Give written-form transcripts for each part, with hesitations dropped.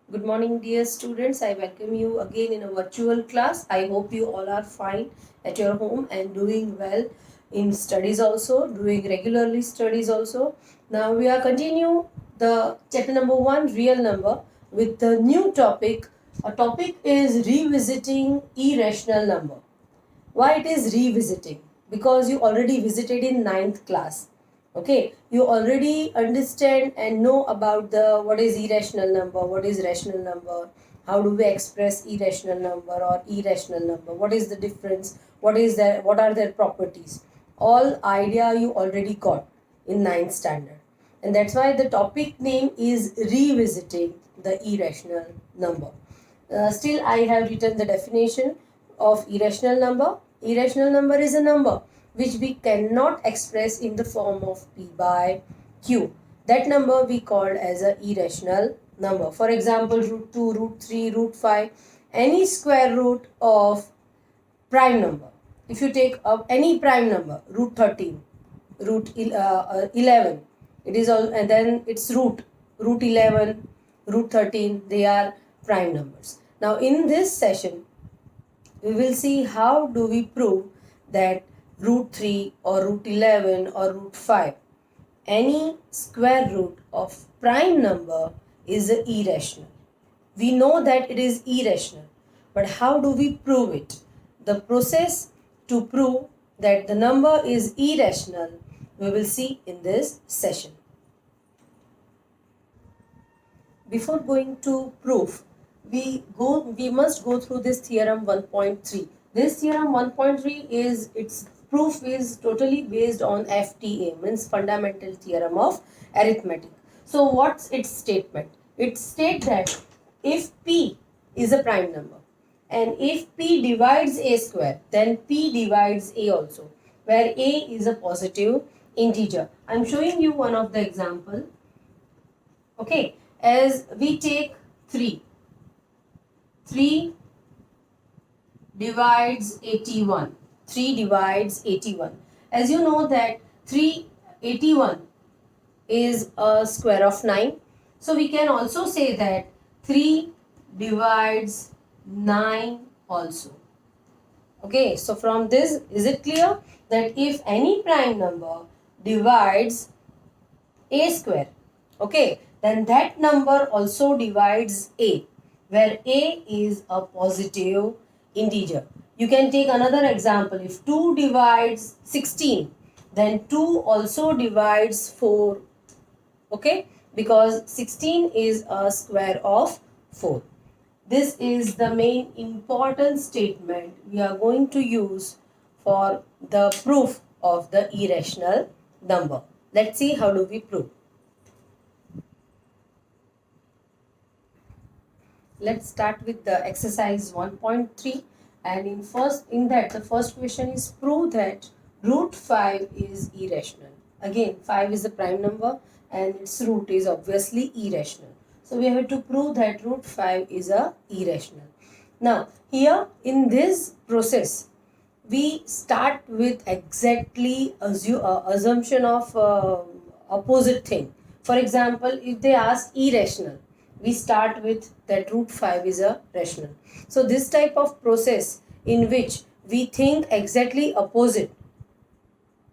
Good morning, dear students. I welcome you again in a virtual class. I hope you all are fine at your home and doing well in studies also, doing regularly studies also. Now we are continue the chapter number 1, real number, with the new topic. A topic is revisiting irrational number. Why it is revisiting? Because you already visited in ninth class. Okay, you already understand and know about the what is irrational number, what is rational number, how do we express irrational number or irrational number, what is the difference, what are their properties. All idea you already got in ninth standard, and that's why the topic name is revisiting the irrational number. Still I have written the definition of irrational number. Irrational number is a number which we cannot express in the form of p by q. That number we called as a irrational number. For example, root 2, root 3, root 5, any square root of prime number. If you take up any prime number, root 13, root 11, it is all, and then its root 11, root 13, they are prime numbers. Now in this session, we will see how do we prove that root 3 or root 11 or root 5, any square root of prime number is irrational. We know that it is irrational, but how do we prove it? The process to prove that the number is irrational, we will see in this session. Before going to proof, we must go through this theorem 1.3. This theorem 1.3 is its proof is totally based on FTA, means fundamental theorem of arithmetic. So what's its statement? It states that if P is a prime number and if P divides A square, then P divides A also, where A is a positive integer. I'm showing you one of the example. Okay, as we take 3 divides 81. 3 divides 81. As you know that 381 is a square of 9. So we can also say that 3 divides 9 also. Okay, so from this, is it clear that if any prime number divides a square, okay, then that number also divides a, where a is a positive integer. You can take another example. If 2 divides 16, then 2 also divides 4, okay, because 16 is a square of 4. This is the main important statement we are going to use for the proof of the irrational number. Let's see how do we prove. Let's start with the exercise 1.3, and in that the first question is prove that root 5 is irrational. Again, 5 is a prime number and its root is obviously irrational. So we have to prove that root 5 is a irrational. Now here in this process, we start with exactly assumption of opposite thing. For example, if they ask irrational, we start with that root 5 is a rational. So this type of process in which we think exactly opposite,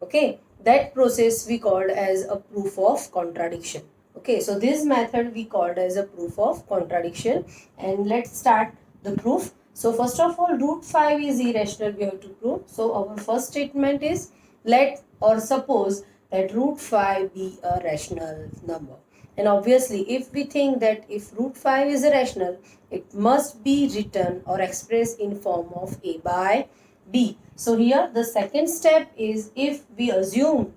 okay, that process we called as a proof of contradiction. Okay, so this method we called as a proof of contradiction, and let's start the proof. So first of all, root 5 is irrational, we have to prove. So our first statement is let or suppose that root 5 be a rational number. And obviously, if we think that if root 5 is irrational, it must be written or expressed in form of a by b. So here the second step is if we assume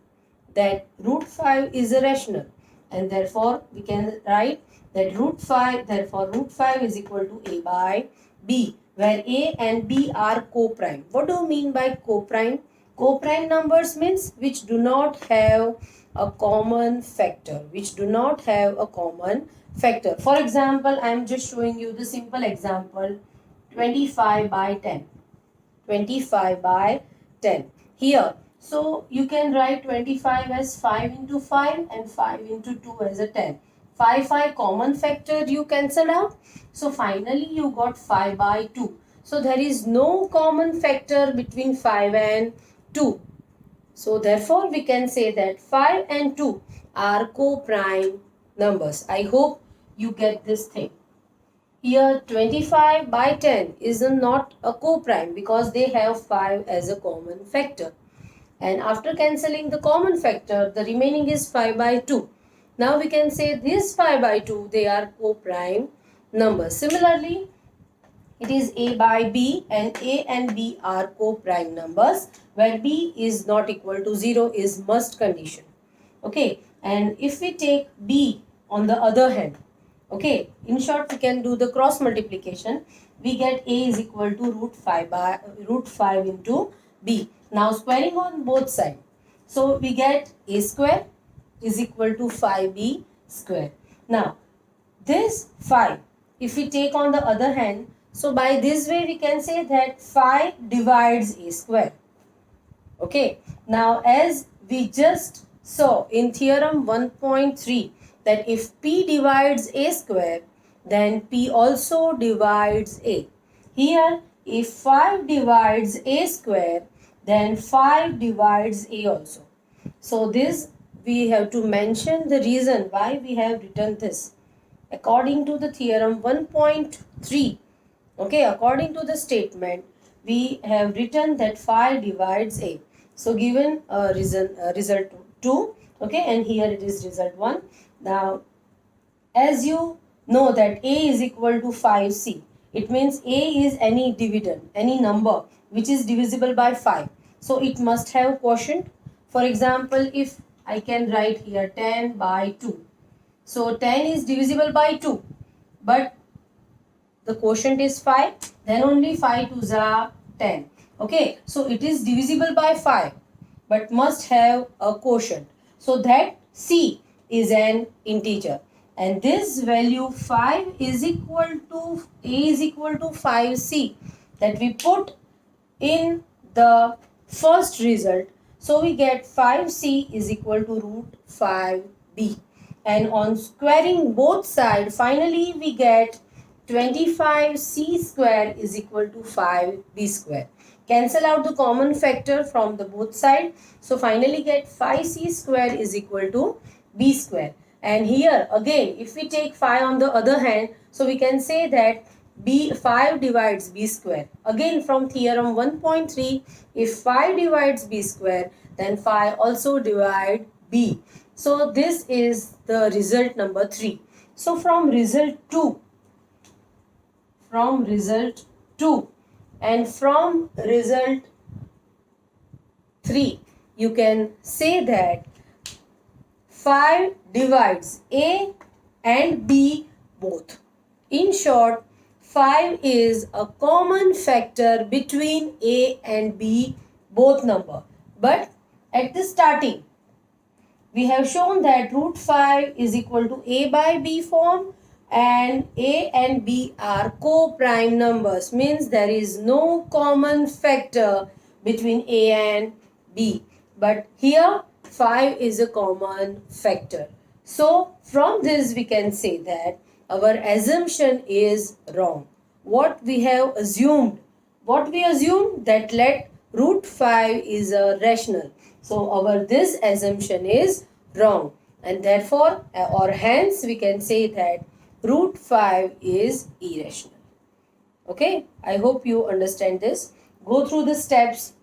that root 5 is irrational, and therefore we can write that root 5 is equal to a by b, where a and b are co-prime. What do you mean by co-prime? Co-prime numbers means which do not have a common factor, For example, I am just showing you the simple example 25 by 10. 25 by 10. Here, so you can write 25 as 5 into 5 and 5 into 2 as a 10. 5 common factor you cancelled out. So finally you got 5 by 2. So there is no common factor between 5 and 2. So therefore we can say that 5 and 2 are co-prime numbers. I hope you get this thing. Here 25 by 10 is not a co-prime because they have 5 as a common factor. And after cancelling the common factor, the remaining is 5 by 2. Now we can say this 5 by 2, they are co-prime numbers. Similarly, it is A by B, and A and B are co-prime numbers where B is not equal to 0 is must condition. Okay, and if we take B on the other hand, okay, in short we can do the cross multiplication. We get A is equal to root 5 into B. Now squaring on both sides. So we get A square is equal to 5B square. Now this 5, if we take on the other hand, so by this way we can say that 5 divides A square. Okay, now as we just saw in theorem 1.3 that if P divides A square, then P also divides A. Here if 5 divides A square, then 5 divides A also. So this we have to mention the reason why we have written this. According to the theorem 1.3, okay, according to the statement, we have written that 5 divides A. So given result 2, okay, and here it is result 1. Now, as you know that A is equal to 5C, it means A is any dividend, any number which is divisible by 5. So it must have quotient. For example, if I can write here 10 by 2. So 10 is divisible by 2, but the quotient is 5, then only 5 2s are 10. Okay, so it is divisible by 5, but must have a quotient. So that C is an integer. And this value 5 is equal to, A is equal to 5C that we put in the first result. So we get 5C is equal to root 5B. And on squaring both sides, finally we get 25C square is equal to 5B square. Cancel out the common factor from the both sides. So finally get 5C square is equal to B square. And here again, if we take 5 on the other hand, so we can say that 5 divides B square. Again from theorem 1.3, if 5 divides B square, then 5 also divide B. So this is the result number 3. So from result 2 and from result 3, you can say that 5 divides A and B both. In short, 5 is a common factor between A and B both number. But at the starting, we have shown that root 5 is equal to A by B form, and A and B are co-prime numbers, means there is no common factor between A and B. But here 5 is a common factor. So from this we can say that our assumption is wrong. What we have assumed? What we assumed that let root 5 is a rational. So our this assumption is wrong, and therefore or hence we can say that root 5 is irrational. Okay, I hope you understand this. Go through the steps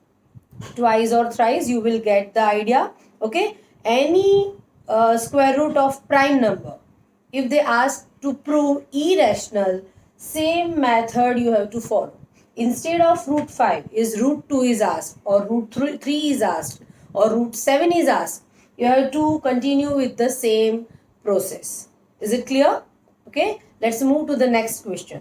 twice or thrice, you will get the idea. Okay, any square root of prime number, if they ask to prove irrational, same method you have to follow. Instead of root 5 is root 2 is asked, or root 3 is asked, or root 7 is asked, you have to continue with the same process. Is it clear? Okay, let's move to the next question.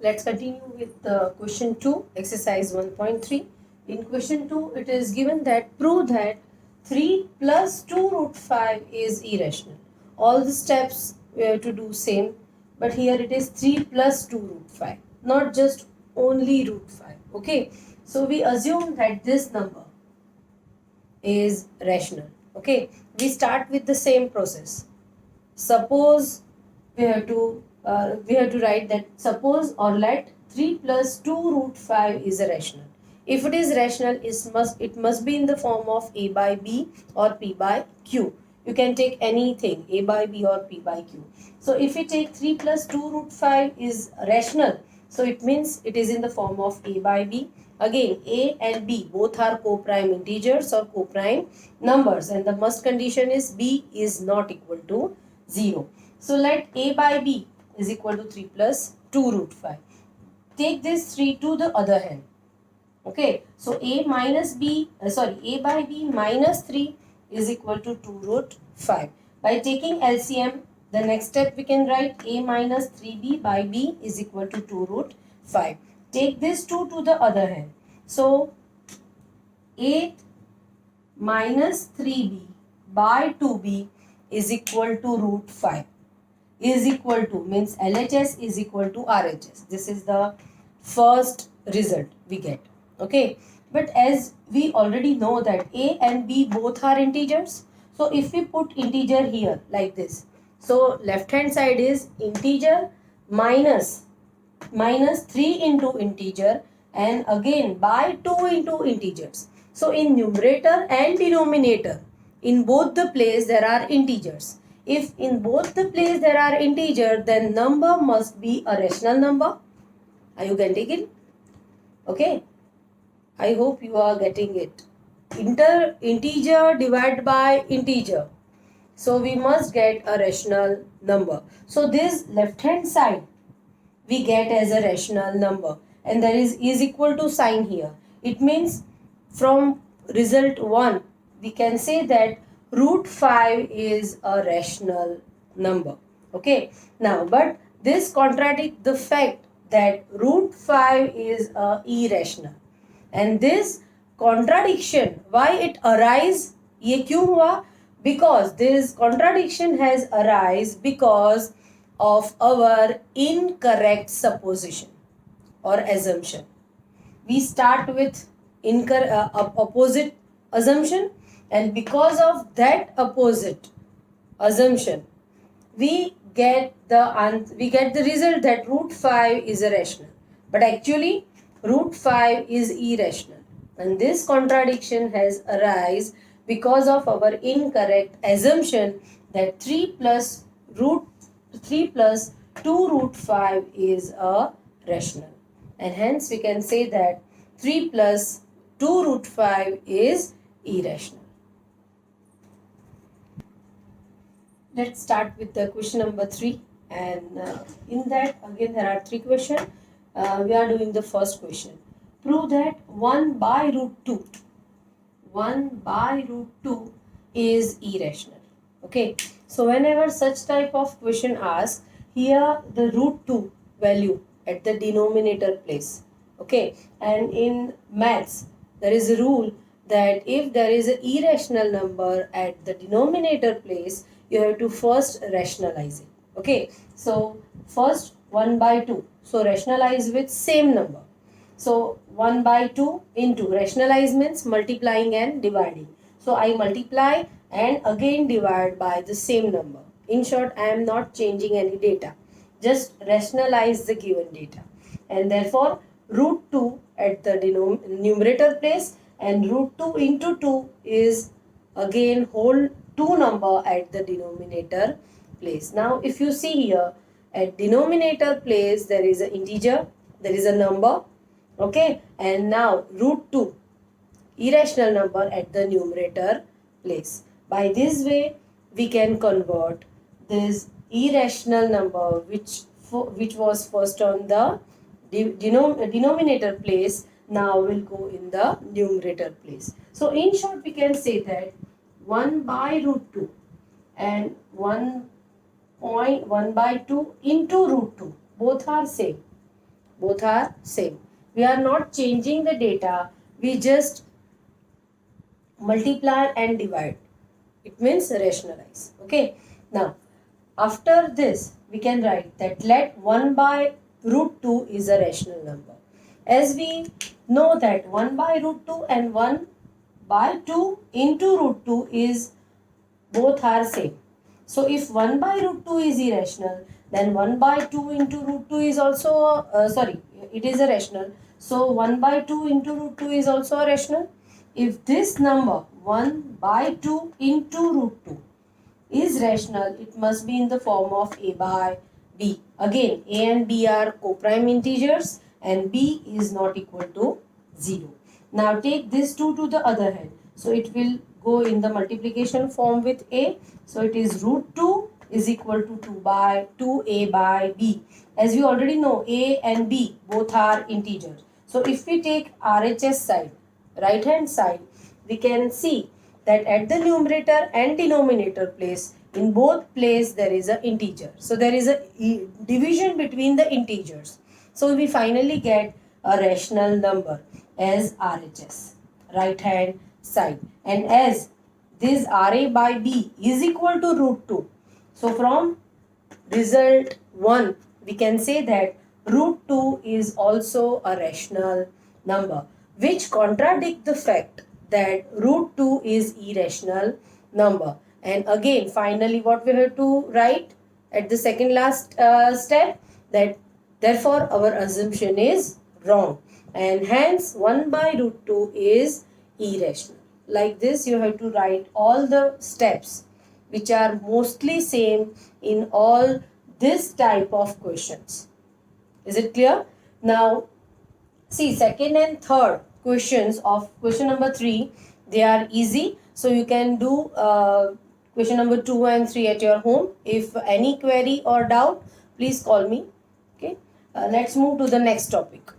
Let's continue with the question 2, exercise 1.3. In question 2, it is given that prove that 3 plus 2 root 5 is irrational. All the steps we have to do same, but here it is 3 plus 2 root 5, not just only root 5. Okay, so we assume that this number is rational. Okay, we start with the same process. Suppose we have to write that suppose or let 3 plus 2 root 5 is a rational. If it is rational, it must be in the form of a by b or p by q. You can take anything, a by b or p by q. So if we take 3 plus 2 root 5 is rational, so it means it is in the form of a by b. Again, a and b both are co-prime integers or co-prime numbers, and the must condition is b is not equal to 0. So let a by b is equal to 3 plus 2 root 5. Take this 3 to the other hand. Okay, so a by b minus 3 is equal to 2 root 5. By taking LCM, the next step we can write a minus 3b by b is equal to 2 root 5. Take this 2 to the other hand. So 8 minus 3b by 2b is equal to root 5. Is equal to means LHS is equal to RHS. This is the first result we get. Okay, but as we already know that a and b both are integers, so if we put integer here like this, so left hand side is integer minus 3 into integer and again by 2 into integers. So in numerator and denominator, in both the place there are integers. If in both the place there are integer, then number must be a rational number. Are you getting it? Okay. I hope you are getting it. Integer divided by integer. So we must get a rational number. So this left hand side we get as a rational number, and there is equal to sign here. It means from result 1 we can say that root 5 is a rational number. Okay, now but this contradicts the fact that root 5 is irrational, and this contradiction why it arise, ये क्यों हुआ? Because this contradiction has arise because of our incorrect supposition or assumption. We start with opposite assumption, and because of that opposite assumption we get the result that root 5 is a rational, but actually root 5 is irrational, and this contradiction has arise because of our incorrect assumption that 3 plus 2 root 5 is a rational, and hence we can say that 3 plus 2 root 5 is irrational. Let's start with the question number 3, and in that again there are 3 questions. We are doing the first question. Prove that 1 by root 2 is irrational. Okay, so whenever such type of question asks, here the root 2 value at the denominator place. Okay, and in maths there is a rule that if there is an irrational number at the denominator place, you have to first rationalize it. Okay, so first 1 by 2, so rationalize with same number. So 1 by 2 into rationalize means multiplying and dividing. So I multiply and again divide by the same number. In short, I am not changing any data. Just rationalize the given data. And therefore, root 2 at the numerator place and root 2 into 2 is again whole 2 number at the denominator place. Now, if you see here, at denominator place, there is an integer, there is a number. Okay, and now root 2 irrational number at the numerator place. By this way we can convert this irrational number which was first on the denominator place now will go in the numerator place. So in short we can say that 1 by root 2 and 1 by 2 into root 2 both are same. We are not changing the data, we just multiply and divide. It means rationalize. Okay. Now, after this, we can write that let 1 by root 2 is a rational number. As we know that 1 by root 2 and 1 by 2 into root 2 is both are same. So if 1 by root 2 is irrational, then 1 by 2 into root 2 is also, it is a rational. So 1 by 2 into root 2 is also a rational. If this number 1 by 2 into root 2 is rational, it must be in the form of a by b. Again, a and b are co-prime integers and b is not equal to 0. Now take this 2 to the other hand. So it will go in the multiplication form with a. So it is root 2 is equal to 2a by b. As we already know, a and b both are integers. So if we take RHS side, right hand side, we can see that at the numerator and denominator place, in both place there is an integer. So there is a division between the integers. So we finally get a rational number as RHS, right hand side. And as this RA by B is equal to root 2. So from result 1, we can say that root 2 is also a rational number, which contradict the fact that root 2 is irrational number. And again, finally, what we have to write at the second last step, that therefore our assumption is wrong, and hence 1 by root 2 is irrational. Like this, you have to write all the steps which are mostly same in all this type of questions. Is it clear? Now, see, second and third questions of question number 3, they are easy. So you can do question number 2 and 3 at your home. If any query or doubt, please call me. Okay. Let's move to the next topic.